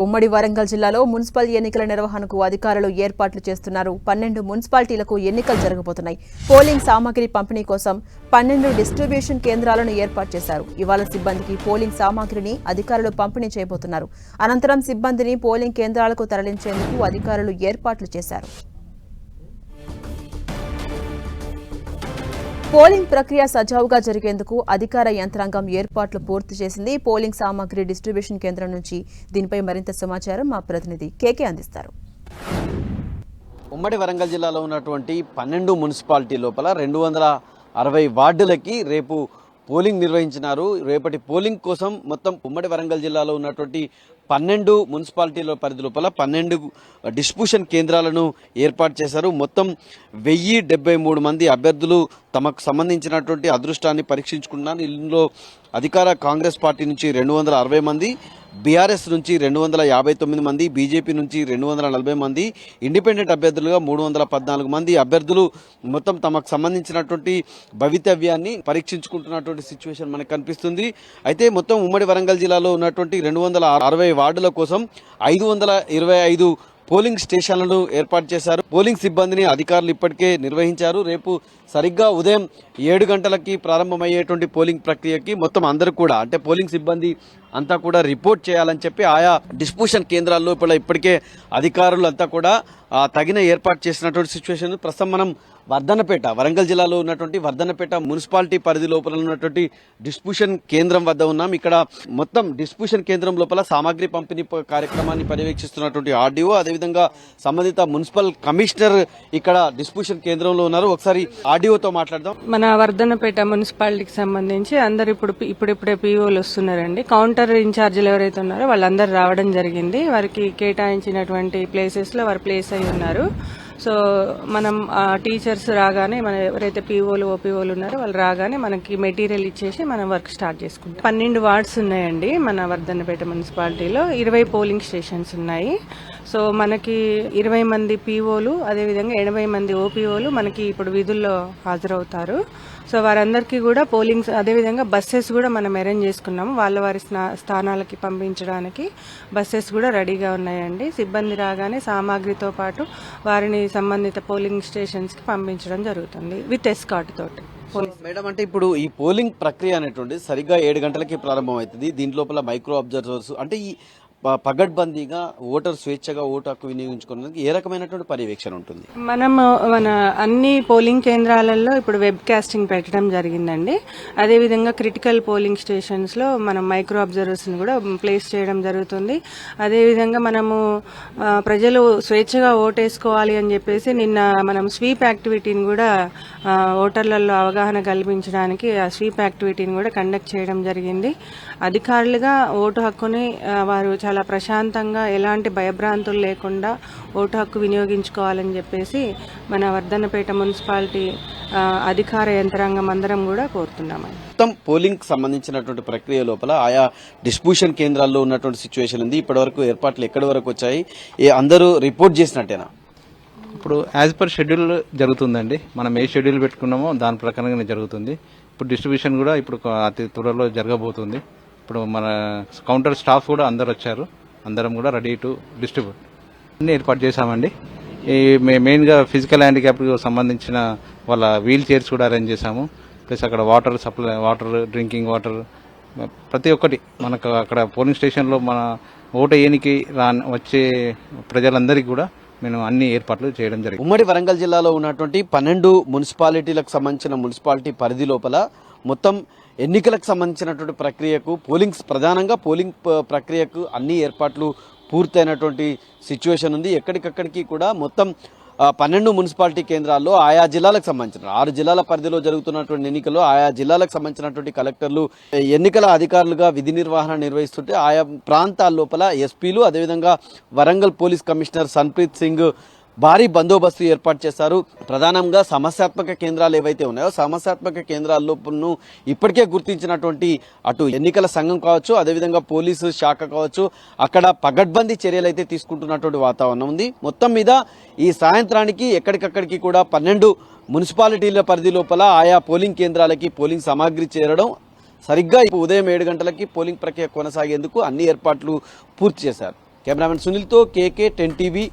ఉమ్మడి వరంగల్ జిల్లాలో మున్సిపల్ ఎన్నికల నిర్వహణకు అధికారులు ఏర్పాట్లు చేస్తున్నారు. 12 మున్సిపాలిటీలకు ఎన్నికలు జరగబోతున్నాయి. పోలింగ్ సామాగ్రి పంపిణీ కోసం 12 డిస్ట్రిబ్యూషన్ కేంద్రాలను ఏర్పాటు చేశారు. ఇవాళ సిబ్బందికి పోలింగ్ సామాగ్రిని అధికారులు పంపిణీ చేయబోతున్నారు. అనంతరం సిబ్బందిని పోలింగ్ కేంద్రాలకు తరలించేందుకు అధికారులు ఏర్పాట్లు చేశారు. పోలింగ్ ప్రక్రియ సజావుగా జరిగేందుకు అధికార యంత్రాంగం ఏర్పాట్లు పూర్తి చేసింది. పోలింగ్ సామాగ్రి డిస్ట్రిబ్యూషన్ కేంద్రం నుంచి దీనిపై మరింత సమాచారం మా ప్రతినిధి కేకే అందిస్తారు. ఉమ్మడి వరంగల్ జిల్లాలో ఉన్నటువంటి 12 మున్సిపాలిటీ లోపల 260 వార్డులకి రేపు పోలింగ్ నిర్వహించినారు. రేపటి పోలింగ్ కోసం మొత్తం ఉమ్మడి వరంగల్ జిల్లాలో ఉన్నటువంటి 12 మున్సిపాలిటీల పరిధి లోపల 12 డిస్ట్రిబ్యూషన్ కేంద్రాలను ఏర్పాటు చేశారు. మొత్తం 1073 మంది అభ్యర్థులు తమకు సంబంధించినటువంటి అదృష్టాన్ని పరీక్షించుకున్నారు. ఇందులో అధికార కాంగ్రెస్ పార్టీ నుంచి 260 మంది, బీఆర్ఎస్ నుంచి 259 మంది, బీజేపీ నుంచి 240 మంది, ఇండిపెండెంట్ అభ్యర్థులుగా 314 మంది అభ్యర్థులు మొత్తం తమకు సంబంధించినటువంటి భవితవ్యాన్ని పరీక్షించుకుంటున్నటువంటి సిచ్యువేషన్ మనకు కనిపిస్తుంది. అయితే మొత్తం ఉమ్మడి వరంగల్ జిల్లాలో ఉన్నటువంటి 260 వార్డుల కోసం 525 పోలింగ్ స్టేషన్లను ఏర్పాటు చేశారు. పోలింగ్ సిబ్బందిని అధికారులు ఇప్పటికే నిర్వహించారు. రేపు సరిగ్గా ఉదయం 7 గంటలకి ప్రారంభమయ్యేటువంటి పోలింగ్ ప్రక్రియకి మొత్తం అందరూ కూడా అంటే పోలింగ్ సిబ్బంది అంతా కూడా రిపోర్ట్ చేయాలని చెప్పి ఆయా డిస్ట్రిబ్యూషన్ కేంద్రాల్లో ఇప్పటికే అధికారులు అంతా కూడా తగిన ఏర్పాటు చేసినటువంటి సిచ్యువేషన్. ప్రస్తుతం మనం వర్ధన్నపేట వరంగల్ జిల్లాలో ఉన్నటువంటి వర్ధన్నపేట మున్సిపాలిటీ పరిధి లోపల ఉన్నటువంటి డిస్ట్రిబ్యూషన్ కేంద్రం వద్ద ఉన్నాం. ఇక్కడ మొత్తం డిస్ట్రిబ్యూషన్ కేంద్రం లోపల సామాగ్రి పంపిణీ కార్యక్రమాన్ని పర్యవేక్షిస్తున్నటువంటి ఆర్డీఓ, అదేవిధంగా సంబంధిత మున్సిపల్ కమిషనర్ ఇక్కడ డిస్ట్రిబ్యూషన్ కేంద్రంలో ఉన్నారు. ఒకసారి ఆర్డీఓతో మాట్లాడదాం. మన వర్ధన్నపేట మున్సిపాలిటీకి సంబంధించి అందరు ఇప్పుడిప్పుడే పీఓలు వస్తున్నారండి. కౌంటర్ ఇన్ఛార్జీలు ఎవరైతే ఉన్నారో వాళ్ళందరూ రావడం జరిగింది. వారికి కేటాయించినటువంటి ప్లేసెస్ లో వారు ప్లేస్ అయి ఉన్నారు. సో మనం టీచర్స్ రాగానే మన ఎవరైతే పీఓలు ఓపీఓలు ఉన్నారో వాళ్ళు రాగానే మనకి మెటీరియల్ ఇచ్చేసి మనం వర్క్ స్టార్ట్ చేసుకుంటాం. 12 వార్డ్స్ ఉన్నాయండి మన వర్ధన్నపేట మున్సిపాలిటీలో. 20 పోలింగ్ స్టేషన్స్ ఉన్నాయి. సో మనకి 20 మంది పీఓలు అదేవిధంగా 80 మంది ఓపీఓలు మనకి ఇప్పుడు విధుల్లో హాజరవుతారు. సో వారందరికీ కూడా పోలింగ్స్ అదేవిధంగా బస్సెస్ కూడా మనం అరేంజ్ చేసుకున్నాము. వారి స్థానాలకి పంపించడానికి బస్సెస్ కూడా రెడీగా ఉన్నాయండి. సిబ్బంది రాగానే సామాగ్రితో పాటు వారిని సంబంధిత పోలింగ్ స్టేషన్స్ కి పంపించడం జరుగుతుంది విత్ ఎస్కార్ట్ తోటి. మేడం, అంటే ఇప్పుడు ఈ పోలింగ్ ప్రక్రియ అనేటువంటి సరిగ్గా 7 గంటలకి ప్రారంభం అవుతుంది. దీంట్లోపల మైక్రో అబ్జర్వర్స్ అంటే ఈ పగడ్బందీగా ఓటర్ స్వేచ్ఛగా ఓటు హక్కు వినియోగించుకోవడానికి ఏ రకమైనటువంటి పర్యవేక్షణ ఉంటుంది? మన అన్ని పోలింగ్ కేంద్రాలలో ఇప్పుడు వెబ్ కాస్టింగ్ పెట్టడం జరిగిందండి. అదేవిధంగా క్రిటికల్ పోలింగ్ స్టేషన్స్ లో మనం మైక్రో అబ్జర్వర్స్ ని కూడా ప్లేస్ చేయడం జరుగుతుంది. అదేవిధంగా మనము ప్రజలు స్వేచ్ఛగా ఓటేసుకోవాలి అని చెప్పేసి నిన్న మనం స్వీప్ యాక్టివిటీని కూడా ఓటర్లలో అవగాహన కల్పించడానికి ఆ స్వీప్ యాక్టివిటీని కూడా కండక్ట్ చేయడం జరిగింది. అధికారులుగా ఓటు హక్కుని వారు చాలా ప్రశాంతంగా ఎలాంటి భయభ్రాంతులు లేకుండా ఓటు హక్కు వినియోగించుకోవాలని చెప్పేసి మన వర్ధన్నపేట మున్సిపాలిటీ అధికార యంత్రాంగం అందరం కూడా కోరుతున్నామని. మొత్తం పోలింగ్ సంబంధించినటువంటి ప్రక్రియ లోపల ఆయా డిస్ట్రిబ్యూషన్ కేంద్రాల్లో ఉన్నటువంటి సిచ్యువేషన్ ఉంది. ఇప్పటివరకు ఏర్పాట్లు ఎక్కడి వరకు వచ్చాయి? అందరూ రిపోర్ట్ చేసినట్టేనా? ఇప్పుడు యాజ్ పర్ షెడ్యూల్ జరుగుతుందండి. మనం ఏ షెడ్యూల్ పెట్టుకున్నామో దాని ప్రకారంగానే జరుగుతుంది. ఇప్పుడు డిస్ట్రిబ్యూషన్ కూడా ఇప్పుడు అతి త్వరలో జరగబోతుంది. ఇప్పుడు మన కౌంటర్ స్టాఫ్ కూడా అందరు వచ్చారు. అందరం కూడా రెడీ టు డిస్ట్రిబ్యూట్ అన్ని ఏర్పాటు చేశామండి. ఈ మెయిన్గా ఫిజికల్ హ్యాండిక్యాప్కి సంబంధించిన వాళ్ళ వీల్ చైర్స్ కూడా అరేంజ్ చేశాము. ప్లస్ అక్కడ water supply, water, drinking water ప్రతి ఒక్కటి మనకు అక్కడ పోలింగ్ స్టేషన్లో మన ఓటు వేయనికి వచ్చే ప్రజలందరికీ కూడా మేము అన్ని ఏర్పాట్లు చేయడం జరిగింది. ఉమ్మడి వరంగల్ జిల్లాలో ఉన్నటువంటి 12 మున్సిపాలిటీలకు సంబంధించిన మున్సిపాలిటీ పరిధి లోపల మొత్తం ఎన్నికలకు సంబంధించినటువంటి ప్రక్రియకు ప్రధానంగా పోలింగ్ ప్రక్రియకు అన్ని ఏర్పాట్లు పూర్తయినటువంటి సిచ్యువేషన్ ఉంది. ఎక్కడికక్కడికి కూడా మొత్తం 12 మున్సిపాలిటీ కేంద్రాల్లో ఆయా జిల్లాలకు సంబంధించిన 6 జిల్లాల పరిధిలో జరుగుతున్నటువంటి ఎన్నికల్లో ఆయా జిల్లాలకు సంబంధించినటువంటి కలెక్టర్లు ఎన్నికల అధికారులుగా విధి నిర్వహణ నిర్వహిస్తుంటే ఆయా ప్రాంతాల లోపల ఎస్పీలు అదేవిధంగా వరంగల్ పోలీస్ కమిషనర్ సన్ప్రీత్ సింగ్ భారీ బందోబస్తు ఏర్పాటు చేశారు. ప్రధానంగా సమస్యాత్మక కేంద్రాలు ఏవైతే ఉన్నాయో సమస్యాత్మక కేంద్రాల్లోనూ ఇప్పటికే గుర్తించినటువంటి అటు ఎన్నికల సంఘం కావచ్చు అదేవిధంగా పోలీసు శాఖ కావచ్చు అక్కడ పగడ్బందీ చర్యలు అయితే తీసుకుంటున్నటువంటి వాతావరణం ఉంది. మొత్తం మీద ఈ సాయంత్రానికి ఎక్కడికక్కడికి కూడా 12 మున్సిపాలిటీల పరిధి లోపల ఆయా పోలింగ్ కేంద్రాలకి పోలింగ్ సామాగ్రి చేరడం, సరిగ్గా ఉదయం 7 గంటలకి పోలింగ్ ప్రక్రియ కొనసాగేందుకు అన్ని ఏర్పాట్లు పూర్తి చేశారు. కెమెరామెన్ సునీల్తో కేకే 10 టీవీ